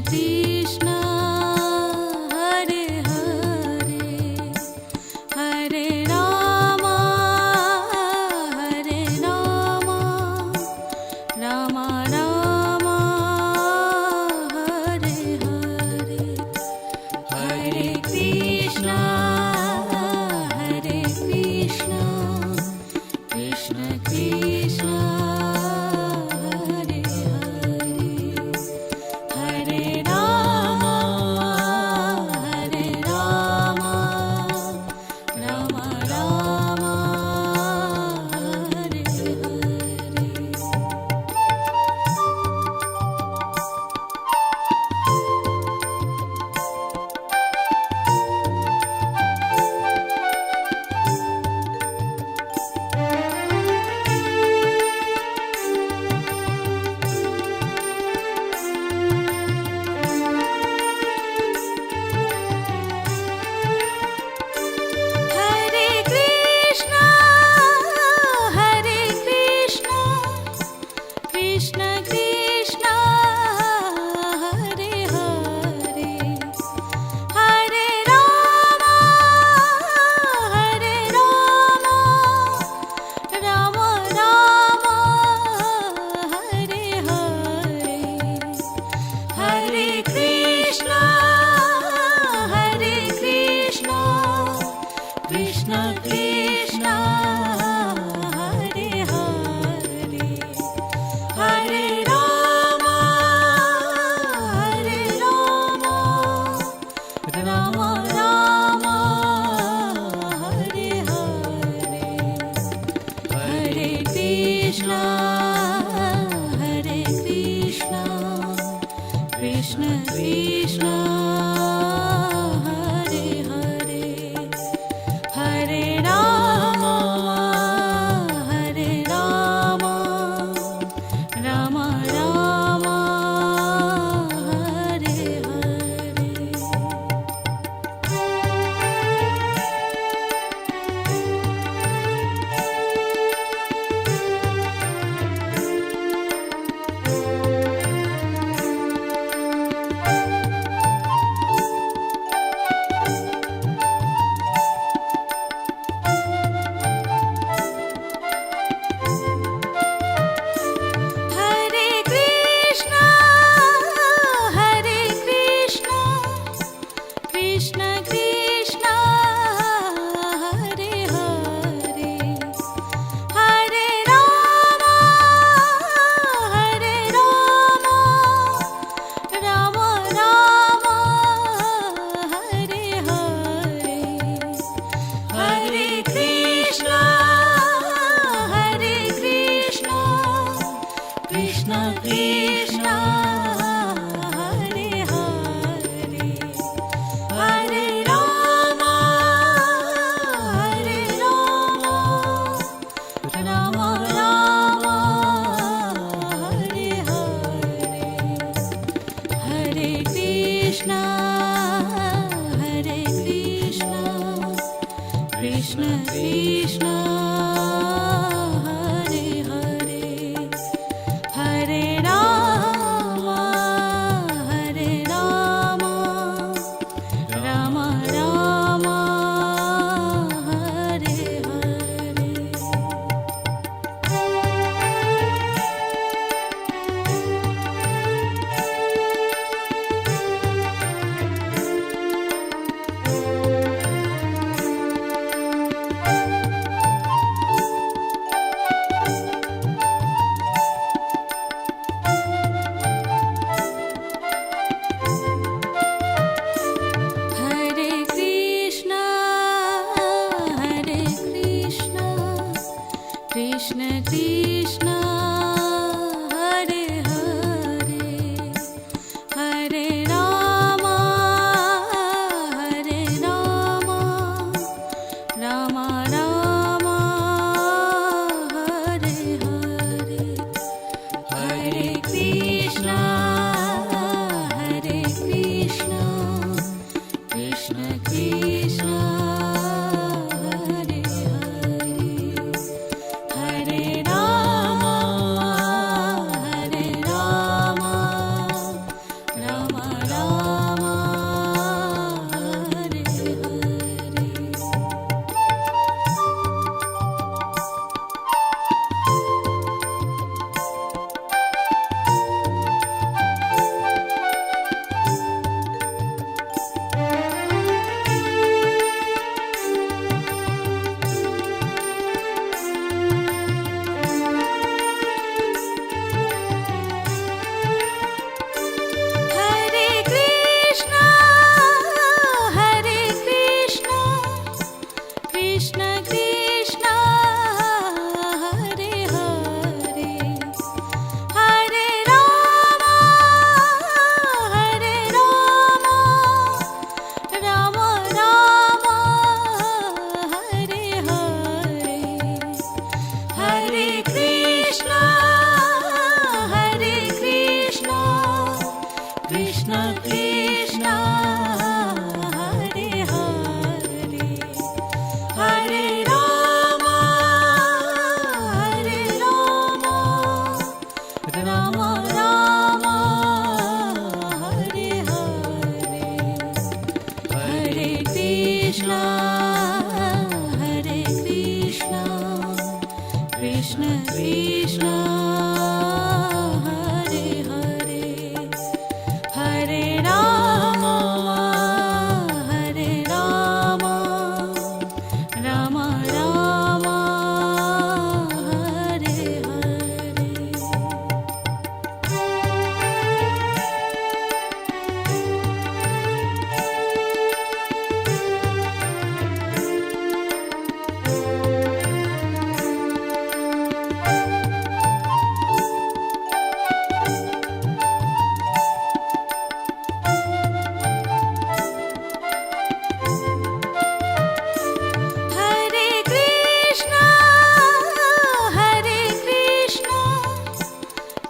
Krishna Hare Hare Hare Ram Ram Ram Hare Hare Hare Krishna Krishna Krishna Hare Hare Hare Ram Ram Ram Hare Hare Hare Krishna Krishna Krishna Hare Hare Hare Ram Ram Ram Hare Hare Hare Krishna Krishna Krishna Hare Hare Hare Ram Ram Ram Hare Hare Hare Krishna Krishna Krishna Hare Hare Hare Ram Ram Ram Hare Hare Hare Krishna Krishna Krishna Hare Hare Hare Ram Ram Ram Hare Hare Hare Krishna Krishna Krishna Hare Hare Hare Ram Ram Ram Hare Hare Hare Krishna Krishna Krishna Hare Hare Hare Ram Ram Ram Hare Hare Rama Rama Hare Hare. Hare Krishna Hare Krishna Krishna Krishna Hare Hare. Hare Rama Hare Rama Rama Rama Hare Hare. Hare Krishna Hare Krishna Krishna Krishna Hare Hare. Hare Rama Hare Rama Rama Rama Hare Hare. Hare Krishna Hare Krishna Krishna Krishna Hare Hare. Hare Rama Hare Rama Rama Rama Hare Hare. Hare Krishna Hare Krishna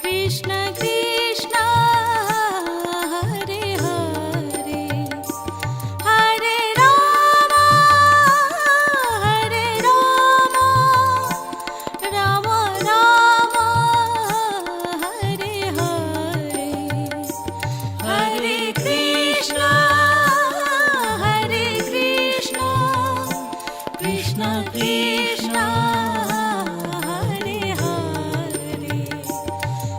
Krishna Krishna Hare Hare. Hare Rama Hare Rama Rama Rama Hare Hare. Hare Krishna Hare Krishna Krishna Krishna Hare Hare.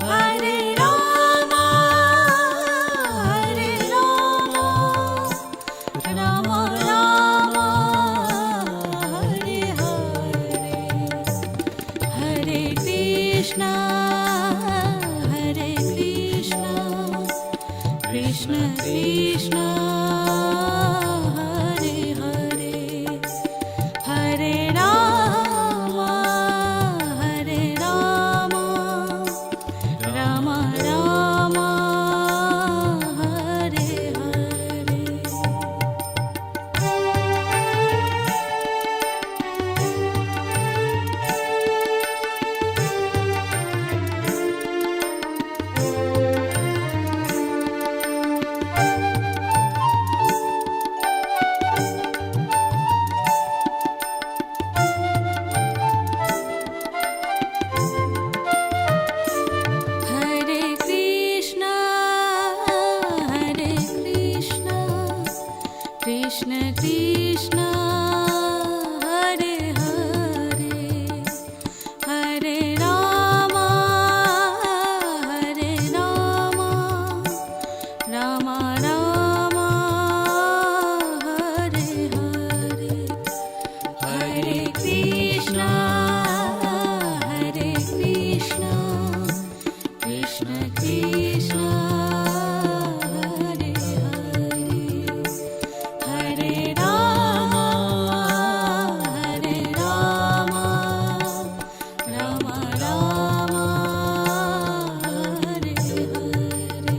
Hare Rama Hare Rama Rama Rama Hare Hare. Hare Krishna Hare Krishna Krishna Krishna Hare Hare. Hare Rama Hare Rama Rama Rama Hare Hare. Hare Krishna Hare Krishna Krishna Krishna Hare Hare. Hare Rama Hare Rama Rama Rama Hare Hare. Hare Krishna Hare Krishna Krishna Krishna Hare Hare. Hare Rama Hare Rama Rama Rama Hare Hare.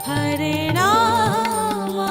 Hare Rama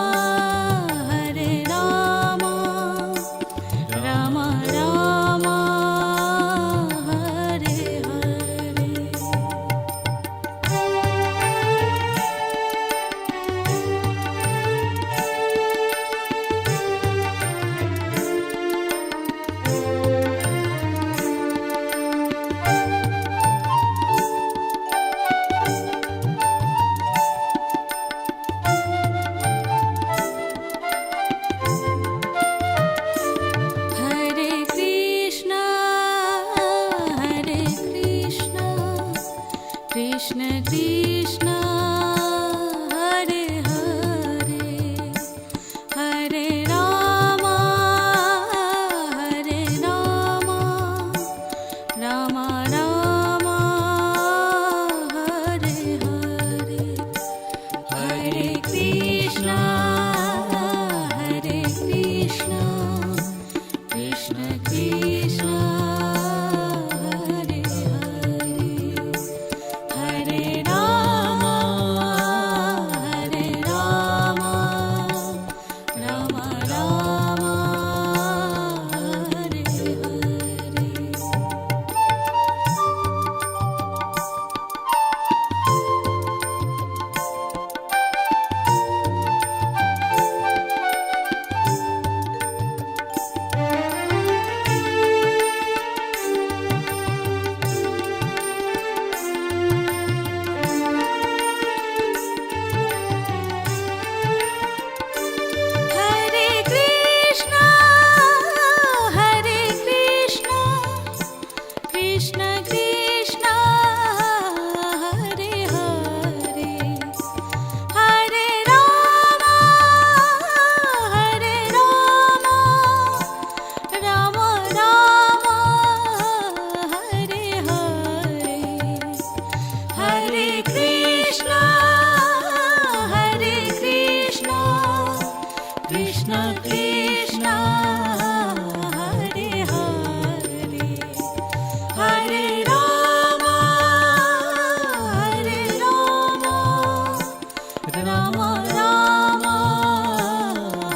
Rama Rama,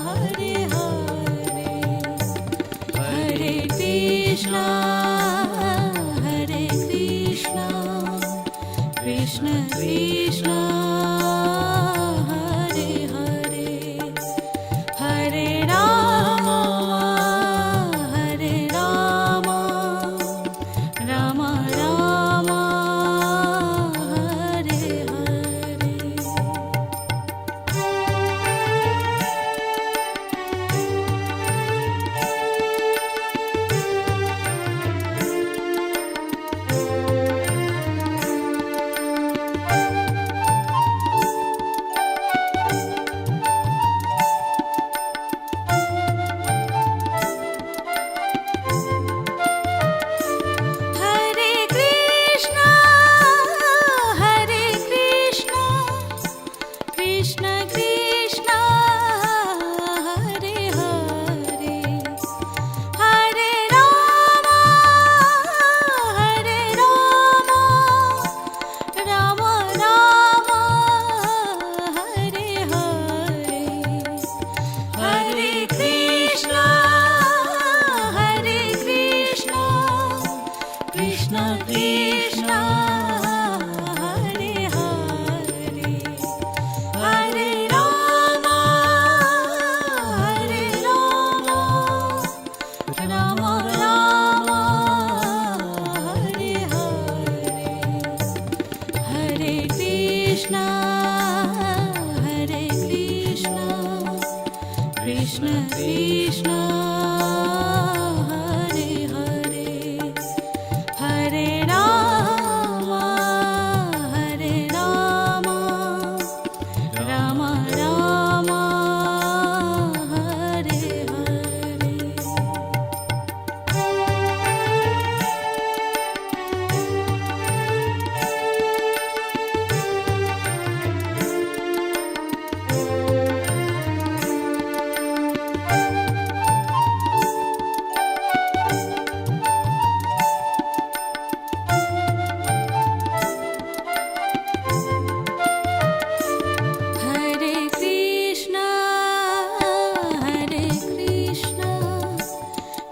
Hare Hare, Hare Krishna, Hare Krishna, Krishna Krishna, Hare Hare, Hare Rama, Hare Rama, Rama Rama, Hare Hare. Hare Krishna, Hare Krishna, Krishna Krishna, Hare Hare, Hare Rama, Hare Rama, Rama Rama, Hare Hare, Hare Krishna, Hare Krishna,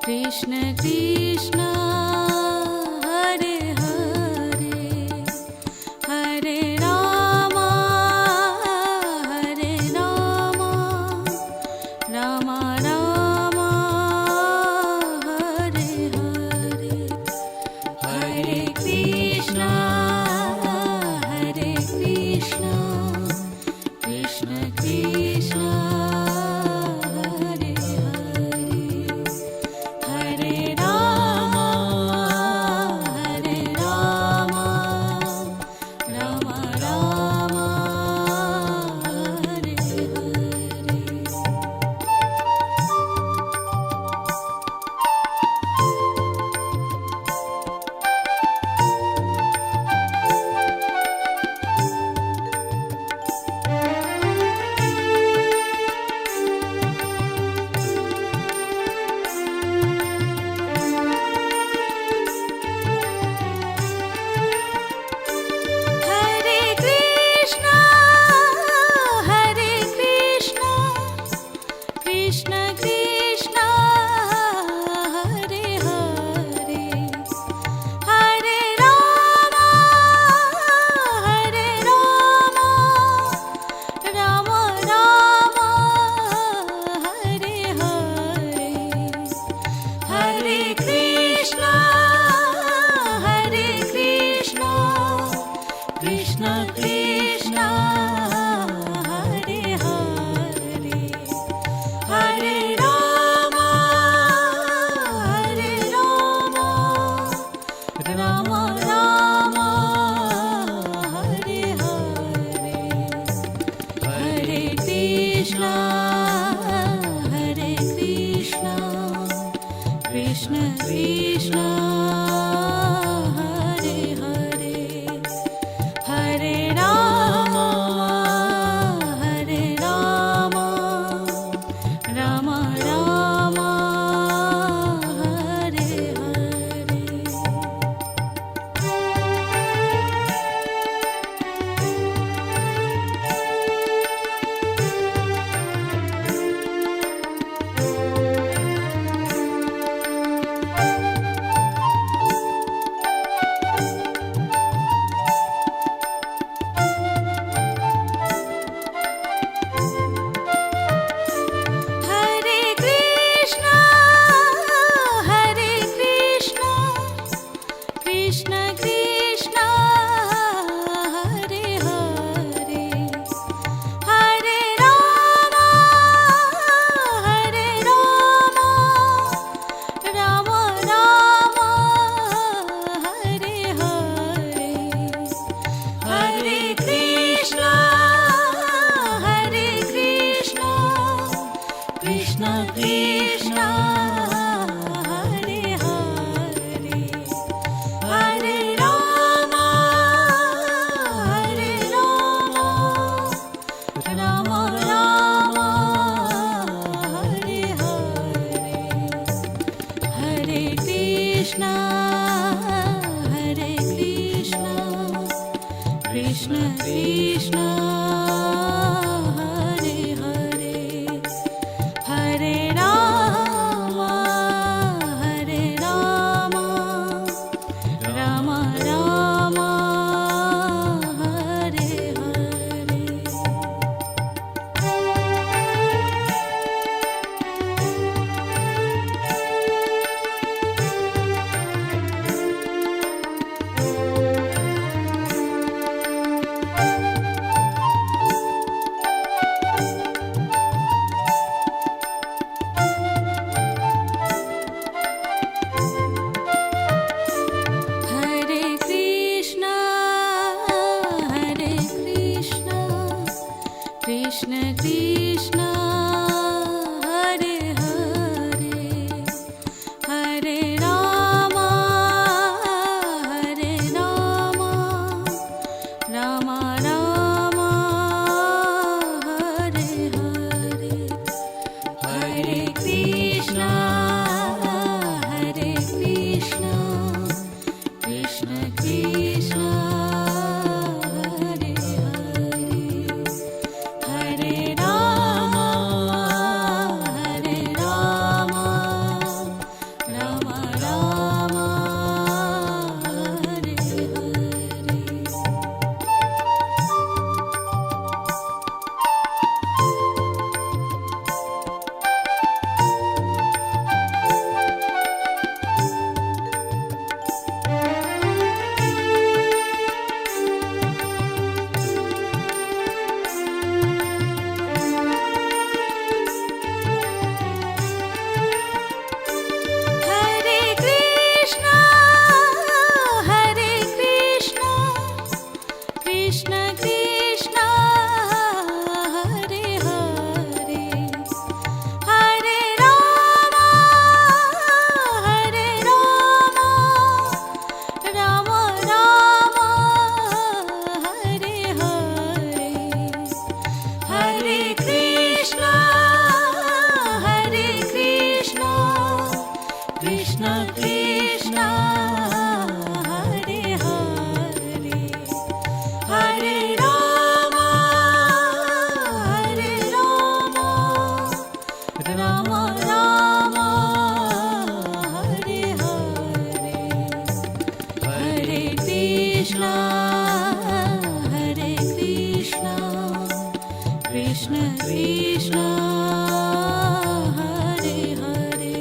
Krishna Krishna, Hare Hare, Hare Rama, Hare Rama, Rama Rama, Hare Hare, Hare Krishna, Hare Krishna, Krishna Krishna, Hare Hare, Hare Rama, Hare Rama, Rama Rama, Hare Hare. Hare Krishna, Hare Krishna, Krishna Krishna, Hare Hare, Hare Rama, Hare Rama, Rama Rama, Hare Hare, Hare Krishna, Hare Krishna, Krishna Krishna, Hare Hare, Hare Rama, Hare Rama, Rama Rama, Hare Krishna Krishna Hare Hare Hare Ram Ram Ram Hare Hare Hare Krishna Krishna Krishna Hare Hare Hare Ram Ram Ram Hare Hare Hare Krishna Krishna Krishna Hare Hare Hare Ram Ram Ram Hare Hare Hare Krishna Krishna Krishna Hare Hare Hare Ram Ram Ram Hare Hare Hare Krishna Krishna Krishna Hare Hare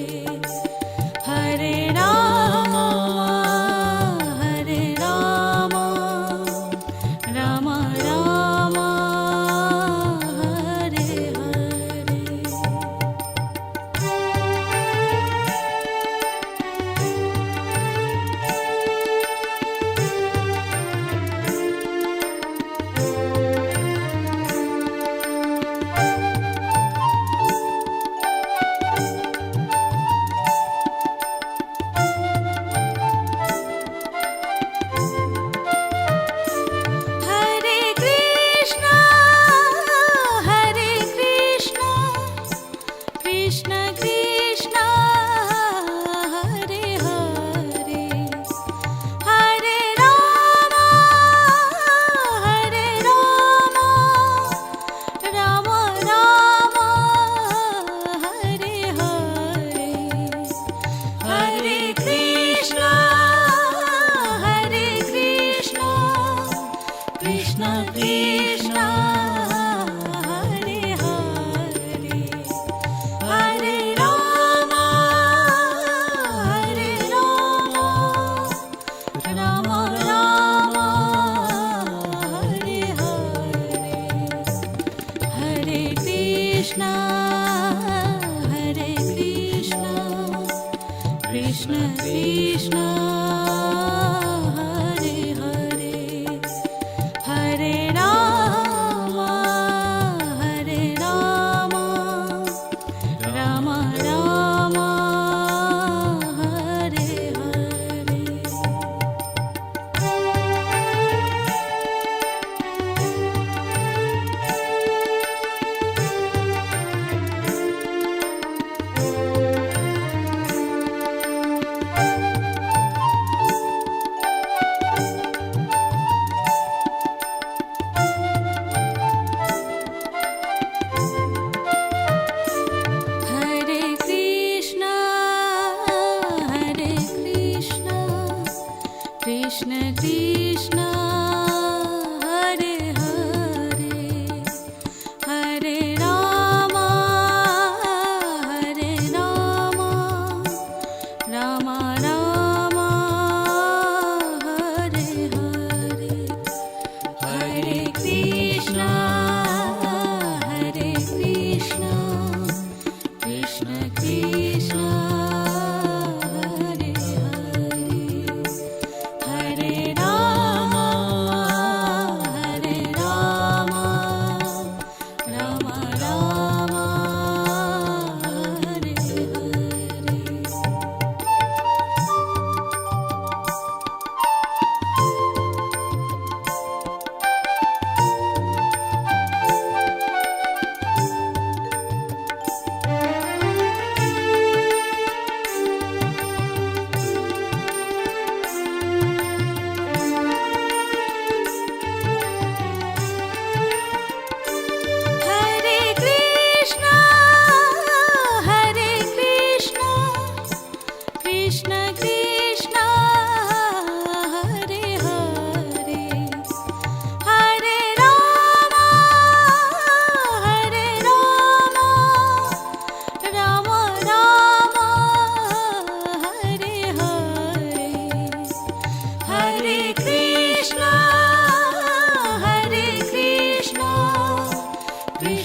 Hare Ram Ram Ram Hare Hare Hare Krishna Krishna Krishna Hare Hare Hare Ram Ram Ram Hare Hare Hare Krishna Krishna Krishna Hare Hare Hare Ram Ram Ram Hare Hare Hare Krishna Krishna Krishna Hare Hare Hare Ram Ram Ram Hare Hare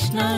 Rama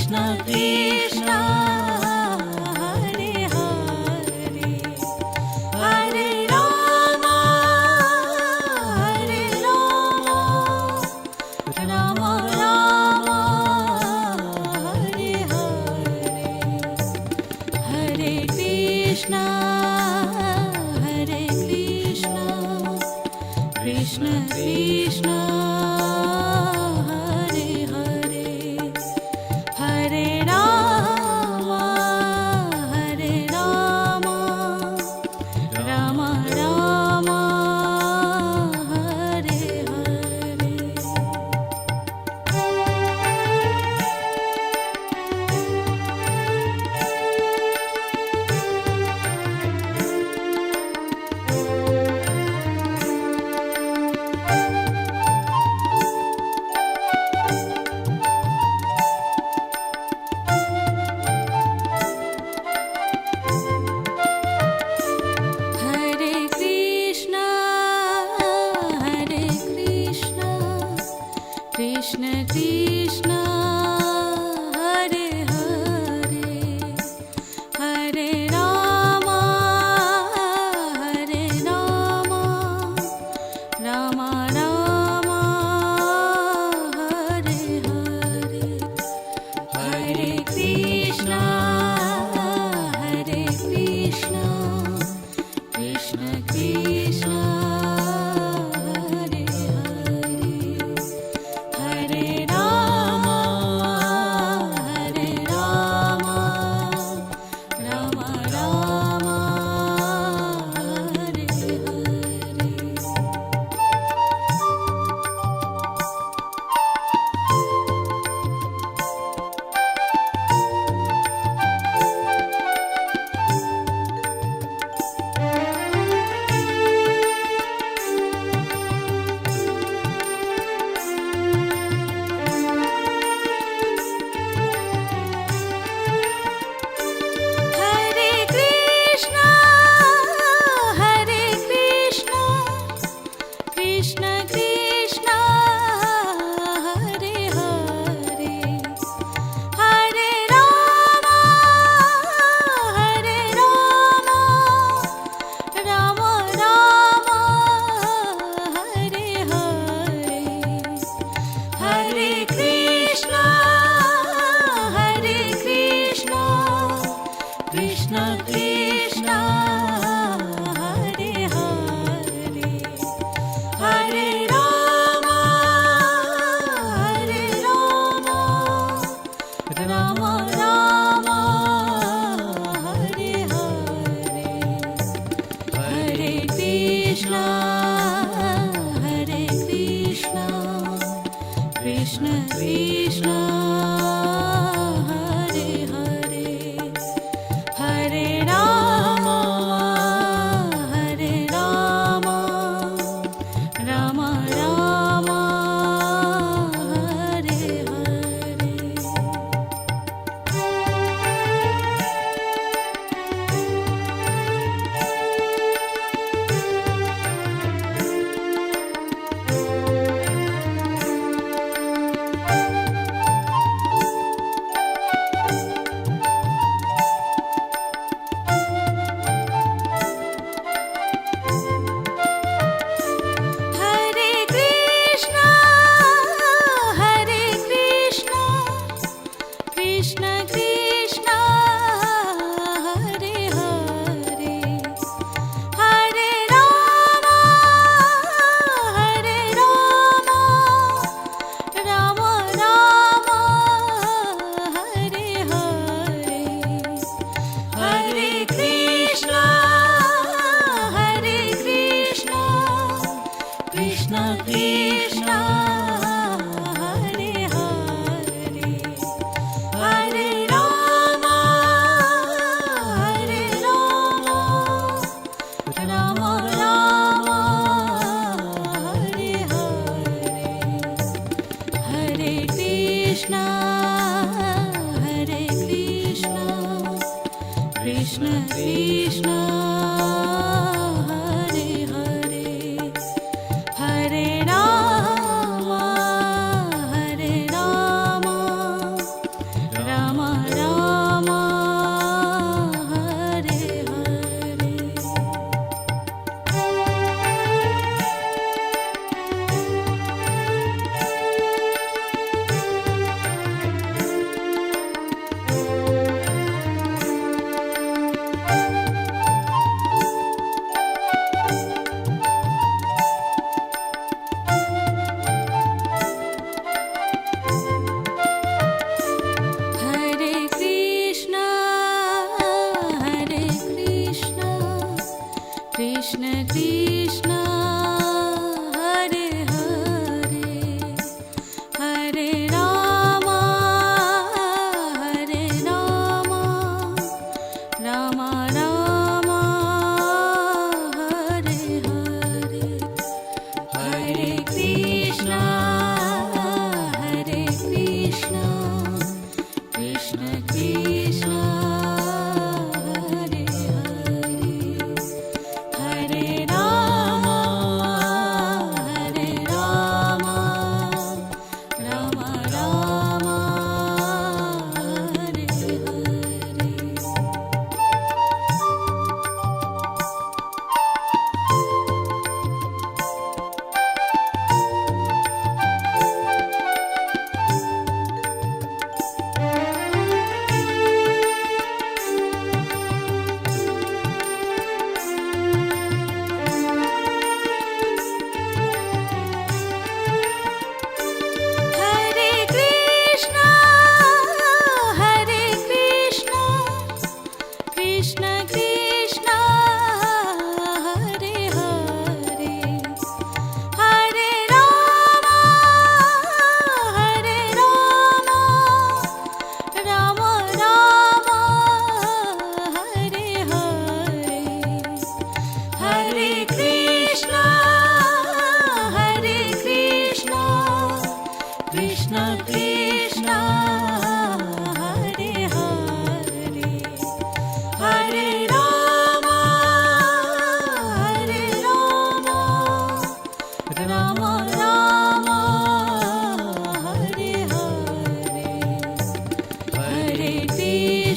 Krishna Krishna Hare Hare Hare Ram Ram Ram Hare Hare Hare Krishna Krishna Krishna Hare Hare Hare Ram Ram Ram Hare Hare Hare Krishna Krishna Krishna Hare Hare Hare Ram Ram Ram Hare Hare Hare Krishna Krishna Krishna Hare Hare Hare Ram Ram Ram Hare Hare Hare Krishna Krishna Krishna Hare Hare Hare Ram Ram Ram Hare Hare Hare Krishna Krishna Krishna Hare Hare Hare Ram Ram Ram Hare Hare Hare Krishna Krishna Krishna Hare Hare Hare Ram Ram Ram Hare Hare Hare Krishna Krishna Krishna Hare Hare Hare Ram Ram Ram Hare Hare Hare Krishna Krishna Krishna Hare Hare Hare Ram Ram Ram Hare Hare Hare Krishna Krishna Krishna Hare Hare Hare Ram Ram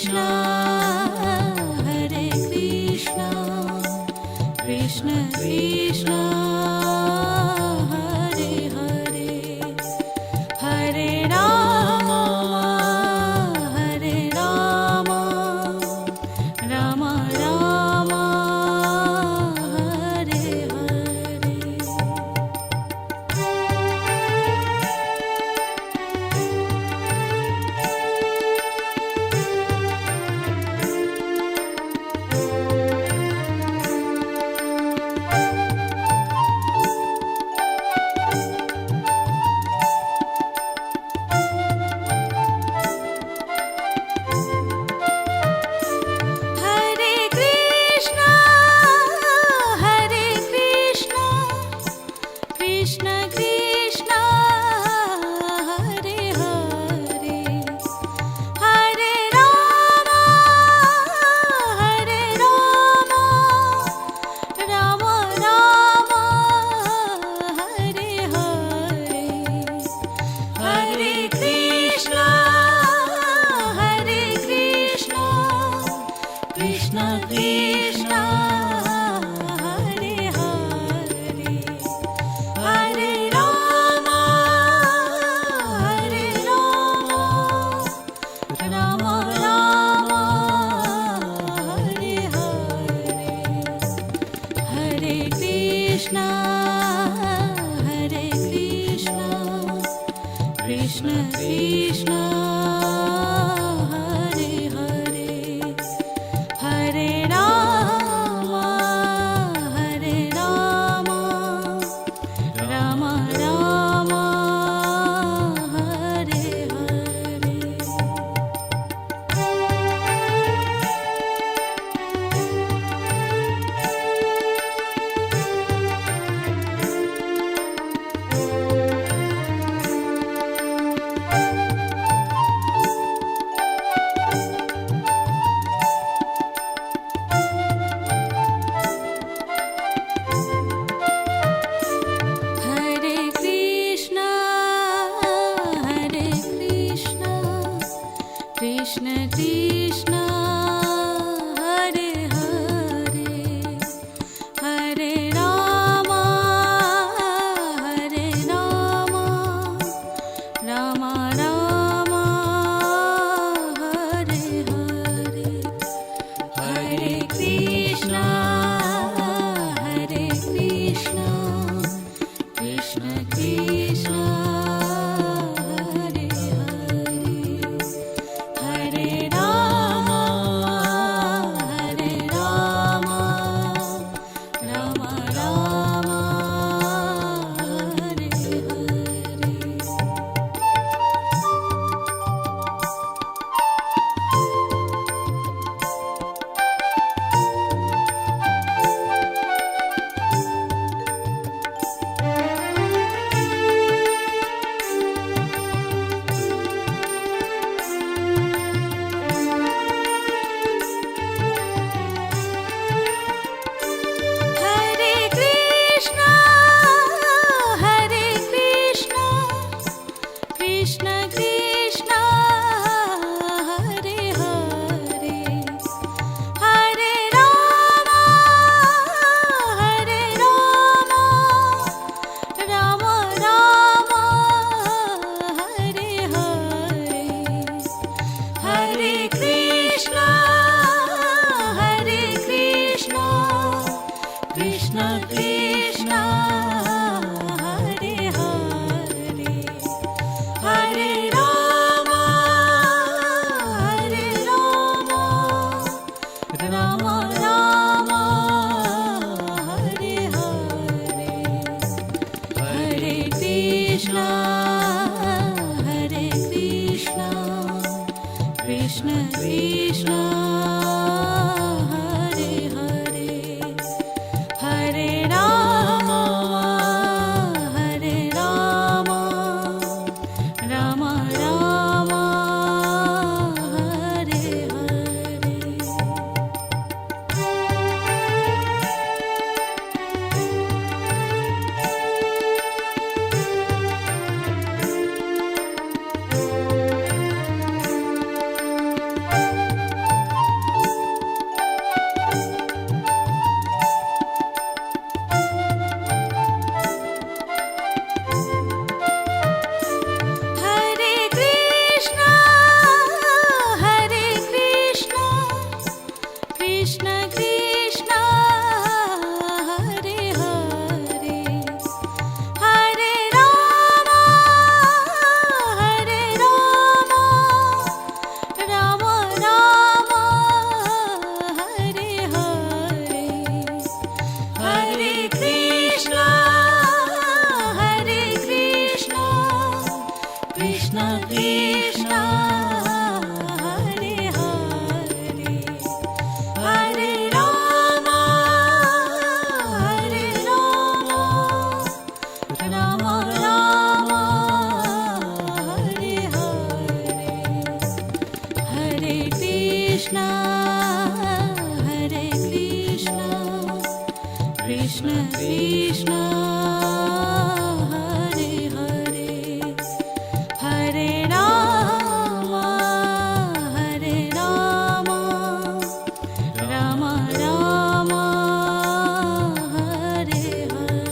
Krishna, Hare Krishna, Krishna Krishna, Hare Hare, Hare Rama, Hare Rama, Rama Rama, Hare Hare. Hare Krishna, Hare Krishna, Krishna Krishna, Hare Hare, Hare Rama, Hare Rama, Rama Rama, Hare Hare, Hare Krishna, Hare Krishna, Krishna Krishna, Hare Hare, Hare Rama, Hare Rama, Rama Rama, Hare Hare, Hare Krishna, Hare Krishna, Krishna Krishna, Hare Hare, Hare Rama, Hare Rama, Rama Rama, Hare Hare. Hare Krishna, Hare Krishna, Krishna Krishna, Hare Hare, Hare Rama, Hare Rama, Rama Rama, Hare Hare, Hare Krishna, Hare Krishna, Krishna Krishna, Hare Hare, Hare Rama, Hare Rama, Rama Rama, Hare Hare Krishna, Hare Krishna, Krishna Krishna, Hare Hare, Hare Rama, Hare Rama, Rama Rama, Hare Hare, Hare Krishna, Hare Krishna, Krishna Krishna, Hare Hare, Hare Rama, Hare Rama, Rama Rama, Hare Hare, Hare Krishna, Hare Krishna, Krishna Krishna, Hare Hare, Hare Rama, Hare Rama, Rama Rama, Hare Hare. Krishna, Hare Krishna, Krishna Krishna, Hare Hare, Hare Rama, Hare Rama, Rama Rama, Hare Hare.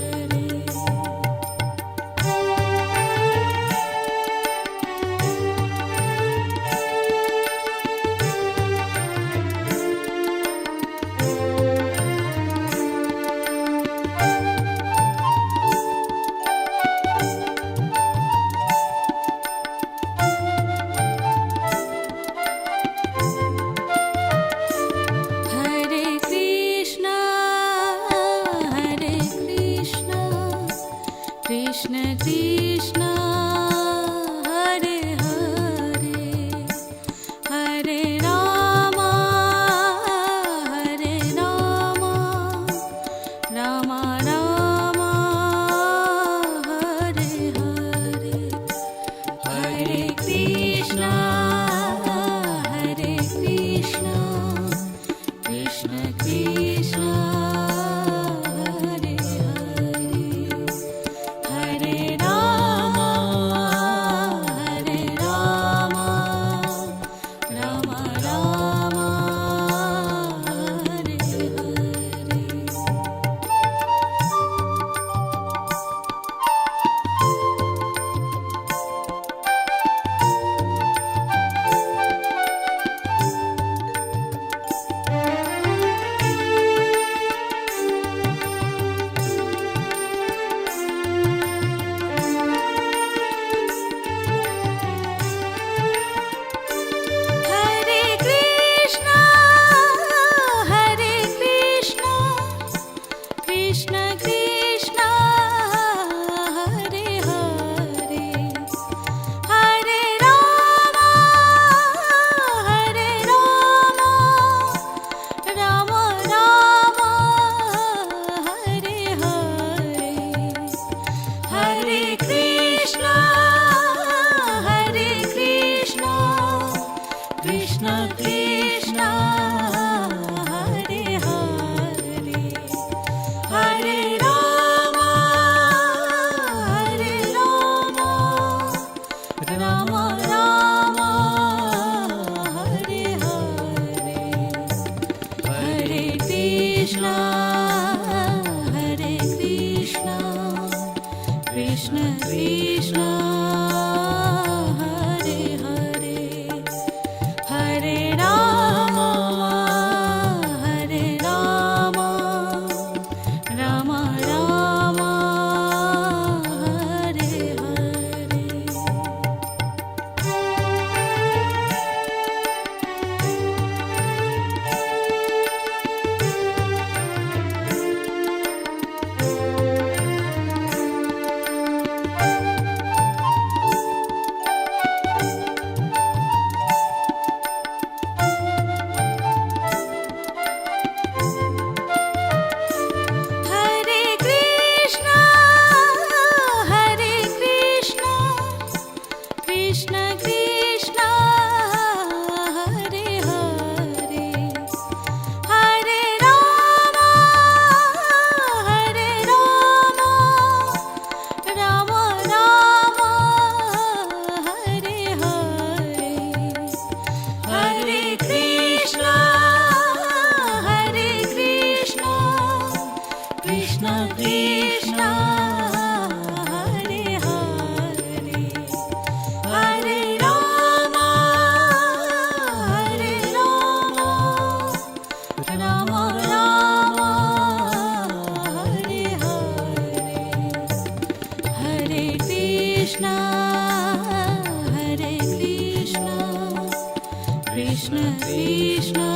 Hare Krishna, Hare Krishna, Krishna Krishna, Hare Hare, Hare Rama, Hare Rama, Rama Rama, Hare Hare. Hare Krishna, Hare Krishna, Krishna Krishna, Hare Hare, Hare Rama, Hare Rama, Rama Rama, Hare Hare Krishna, Hare Krishna, Krishna Krishna, Hare Hare, Hare Rama, Hare Rama, Rama Rama, Hare Hare, Hare Krishna, Hare Krishna, Krishna Krishna, Hare Hare, Hare Rama, Hare Rama, Rama Rama, Hare Hare, Hare Krishna, Hare Krishna, Krishna Krishna, Hare Hare, Hare Rama, Hare Rama, Rama Rama, Hare Hare. Hare Krishna, Hare Krishna, Krishna Krishna, Hare Hare, Hare Rama, Hare Rama, Rama Rama, Hare Hare, Hare Krishna, Hare Krishna, Krishna Krishna, Hare Hare, Hare Rama, Hare Rama, Rama Rama, Hare Hare, Hare Krishna, Hare Krishna, Krishna Krishna,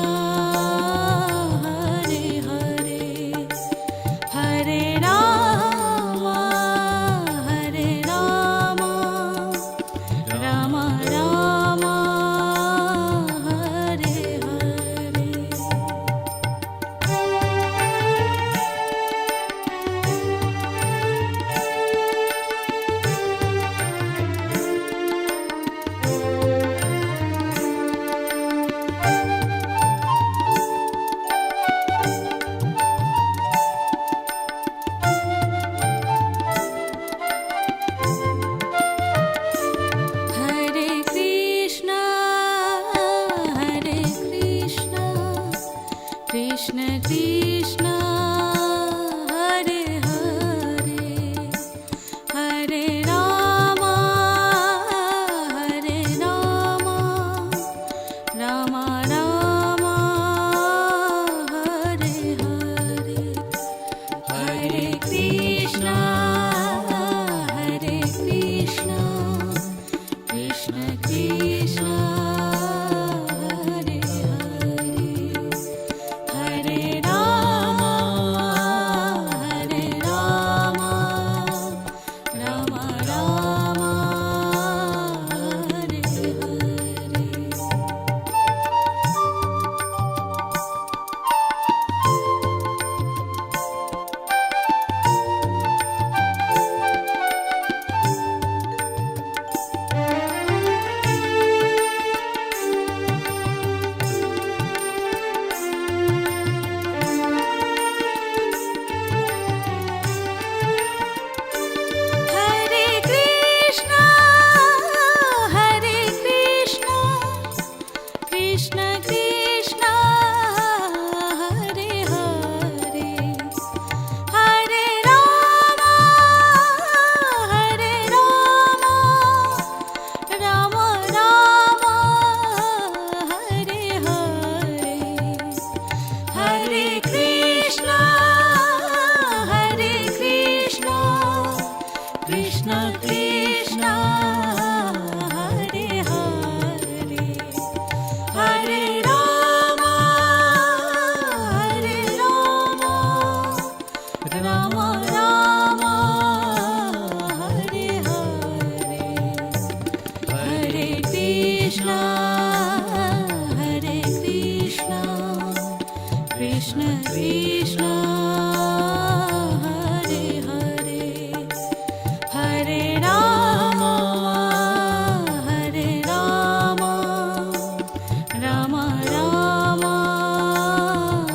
Hare Hare, Hare Rama, Hare Rama, Rama Rama, Hare Hare. Rama Rama, Hare Hare, Hare Krishna, Hare Krishna, Krishna Krishna, Hare Hare, Hare Rama, Hare Rama, Rama Rama, Hare Hare. Hare Krishna, Hare Krishna, Krishna Krishna, Hare Hare, Hare Rama, Hare Rama, Rama Rama, Hare Hare, Hare Krishna, Hare Krishna, Krishna Krishna, Hare Hare, Hare Rama, Hare Rama, Rama Rama, Hare Hare, Hare Krishna, Hare Krishna, Krishna Krishna, Hare Hare, Hare Rama, Hare Rama, Rama Rama,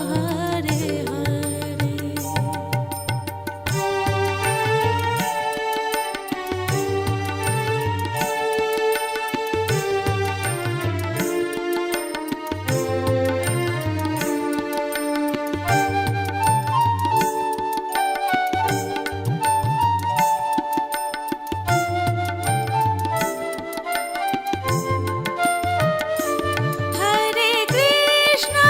Hare Hare. Hare Krishna,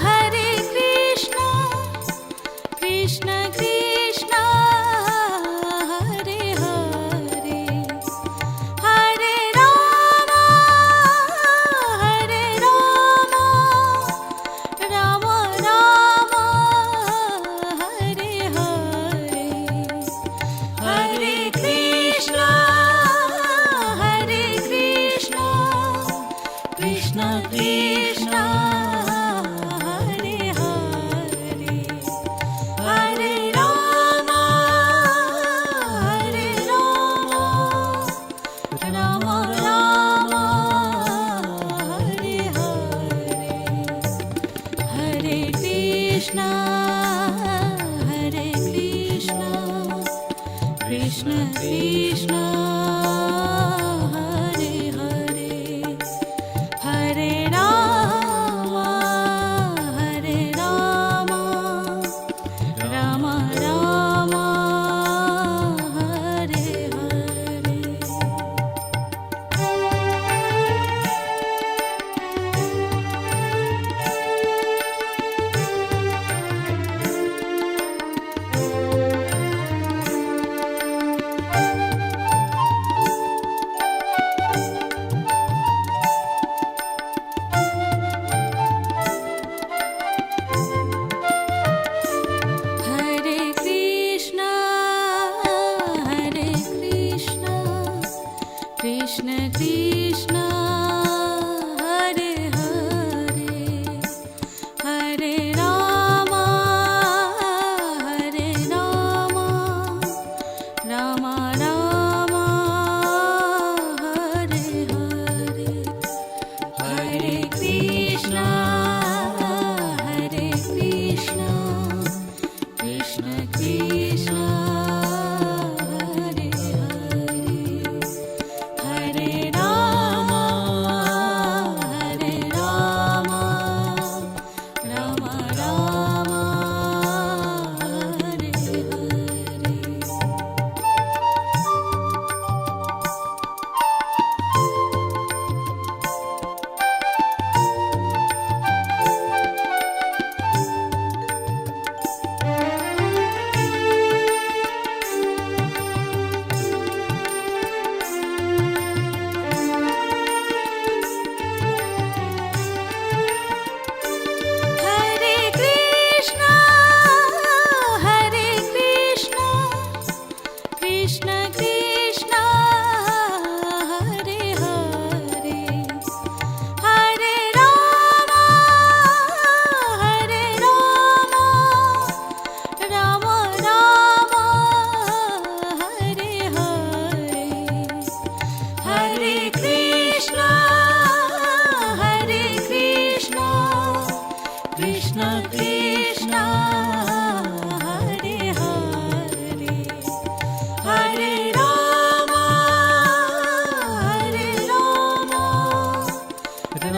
Hare Krishna, Krishna Krishna, Hare Hare, Hare Rama, Hare Rama, Rama Rama, Hare Hare, Hare Krishna, Hare Krishna, Krishna Krishna, Hare Hare, Hare Rama, Hare Rama, Rama Rama, Hare Hare, Hare Krishna, Hare Krishna, Krishna Krishna, Hare Hare, Hare Rama, Hare Rama, Rama Rama, Hare Hare.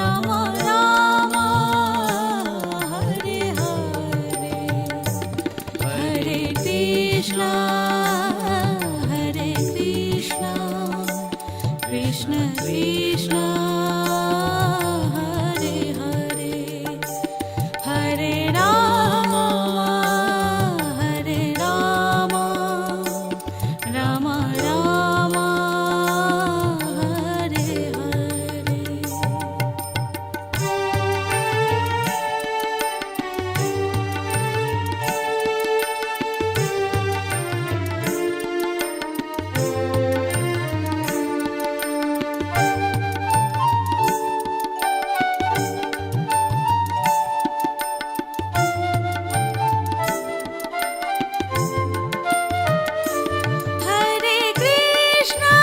Ram Ram Hare Hare Hare Krishna Krishna Krishna Hare Hare Hare Ram Ram Ram Hare Hare Hare Krishna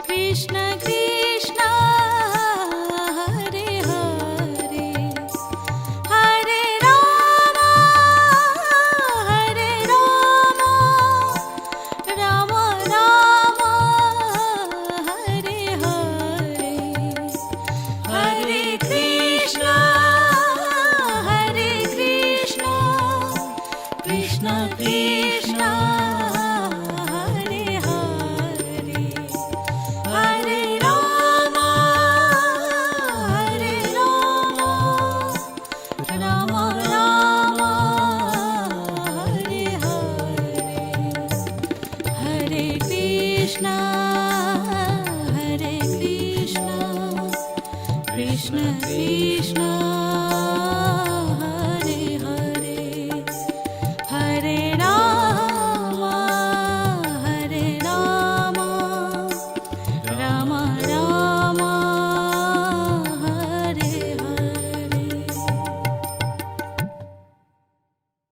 Krishna Krishna Hare Hare Hare Ram Ram Ram Hare Hare Hare Krishna Krishna Krishna Hare Hare Hare Ram Ram Ram Hare Hare Hare Krishna Krishna Krishna